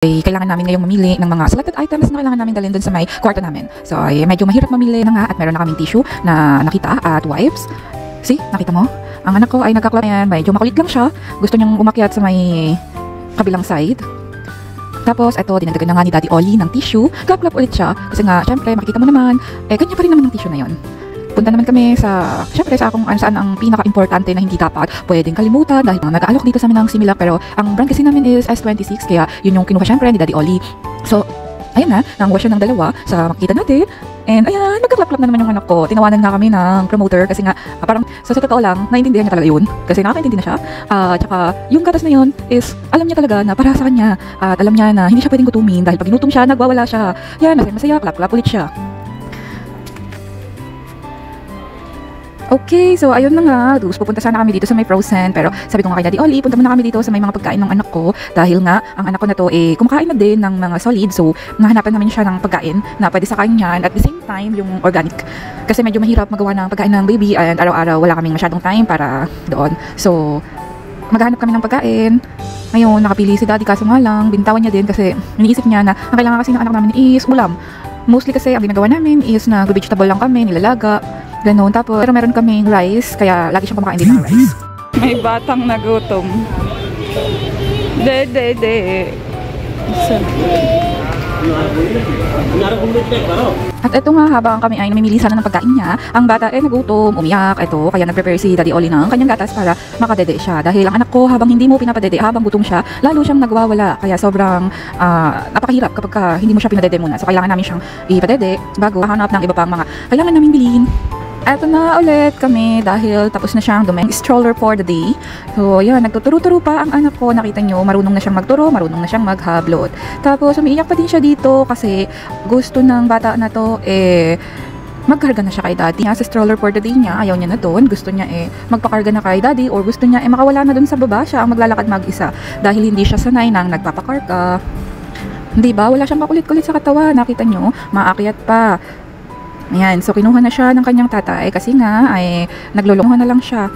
Kailangan namin ngayong mamili ng mga selected items na kailangan namin dalhin dun sa may kwarto namin. So ay medyo mahirap mamili na nga at meron na kaming tissue na nakita at wipes. See, nakita mo? Ang anak ko ay nagkaklap yan, medyo makulit lang siya. Gusto niyang umakyat sa may kabilang side. Tapos ito, dinadagan na nga ni Daddy Ollie ng tissue. Klap-klap ulit siya. Kasi nga, syempre, makikita mo naman, kanya pa rin naman ng tissue na yon. Punta naman kami sa, syempre sa kung saan ang pinaka-importante na hindi dapat pwedeng kalimutan dahil nag-aalok dito sa amin ng Similac, pero ang brand kasi namin is S26 kaya yun yung kinuha syempre ni Daddy Ollie. So, ayun na, nang wash ng dalawa sa makikita natin. And ayan, nagkaklap-klap na naman yung anak ko. Tinawanan nga kami ng promoter kasi nga parang sa totoo lang, naintindihan niya talaga yun. Kasi nakakaintindi na siya. Tsaka yung gatas na yun is alam niya talaga na para sa kanya. At alam niya na hindi siya pwedeng gutumin dahil pag ginutom siya, nagwawala siya. Yan, masaya, klap-klap ulit siya. Okay, so ayun na nga, pupunta sana kami dito sa may Frozen, pero sabi ko nga kay Daddy Ollie, punta muna kami dito sa may mga pagkain ng anak ko dahil nga ang anak ko na to kumakain na din ng mga solid, so nahanapan namin siya ng pagkain na pwede sa kanya at the same time yung organic. Kasi medyo mahirap magawa ng pagkain ng baby and araw-araw wala kaming masyadong time para doon. So maghanap kami ng pagkain. Ngayon nakapili si Daddy kaso nga lang bintawan niya din kasi iniisip niya na ang kailangan kasi ng anak namin is ulam. Mostly kasi ang ginagawa namin is vegetable lang kami, nilalaga. Ganon. Tapos, pero meron kaming rice, kaya lagi siyang kumakain din ng rice. May batang nagutom. De. At eto nga, habang kami ay namimili sana ng pagkain niya, ang bata ay nagutom, umiyak, eto, kaya nag-prepare si Daddy Ollie ng kanyang gatas para makadede siya. Dahil ang anak ko, habang hindi mo pinapadede, habang gutom siya, lalo siyang nagwawala. Kaya sobrang napakahirap kapag hindi mo siya pinadede muna. So, kailangan namin siyang ipadede bago hanap ng iba pang mga kailangan namin bilhin. Eto na ulit kami dahil tapos na siyang dumeng stroller for the day. So, yan, nagtuturo-turo pa ang anak ko. Nakita nyo, marunong na siyang magturo, marunong na siyang maghablot. Tapos, umiiyak pa din siya dito kasi gusto ng bata na to, magkarga na siya kay Daddy. Sa stroller for the day niya, ayaw niya na doon. Gusto niya magpakarga na kay Daddy or gusto niya makawala na doon sa baba. Siya ang maglalakad mag-isa dahil hindi siya sanay nang nagpapakarga. Hindi ba? Wala siyang makulit-kulit sa katawan. Nakita nyo, maakyat pa. Ayan, so kinuha na siya ng kanyang tatay kasi nga ay naglulunghan na lang siya.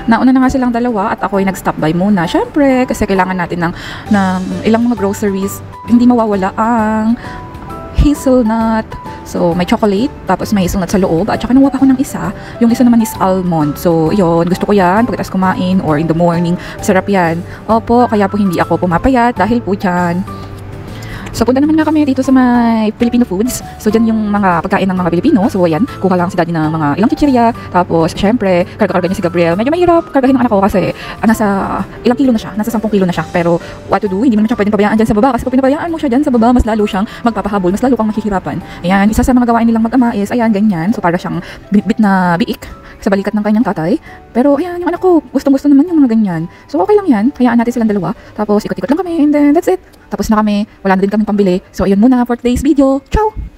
Nauna na nga silang dalawa at ako ay nag-stop by muna. Syempre, kasi kailangan natin ng ilang mga groceries. Hindi mawawala ang hazelnut. So, may chocolate, tapos may hazelnut sa loob. At saka nakuha pa ako ng isa. Yung isa naman is almond. So, yun, gusto ko yan pagkatapos kumain or in the morning. Sarap yan. Opo, kaya po hindi ako pumapayat dahil po dyan. So, punta naman nga kami dito sa may Filipino foods. So, dyan yung mga pagkain ng mga Pilipino. So, ayan, kuha lang si Daddy ng mga ilang chichirya. Tapos, syempre, karga-karga niya si Gabriel. Medyo mahirap kargahin ng anak ko kasi nasa ilang kilo na siya. Nasa 10 kilo na siya. Pero, what to do? Hindi mo naman siya pwedeng pabayaan dyan sa baba. Kasi pag pinabayaan mo siya dyan sa baba, mas lalo siyang magpapahabol. Mas lalo kang mahihirapan. Ayan, isa sa mga gawain nilang mag-ama is, ayan, ganyan. So, para siyang bit na biik sa balikat ng kanyang tatay. Pero, ayan, yung anak ko, gustong-gusto naman yung mga ganyan. So, okay lang yan. Hayaan natin silang dalawa. Tapos, ikot-ikot lang kami and then, that's it. Tapos na kami, wala na din kami pambili. So, ayun muna for today's video. Ciao!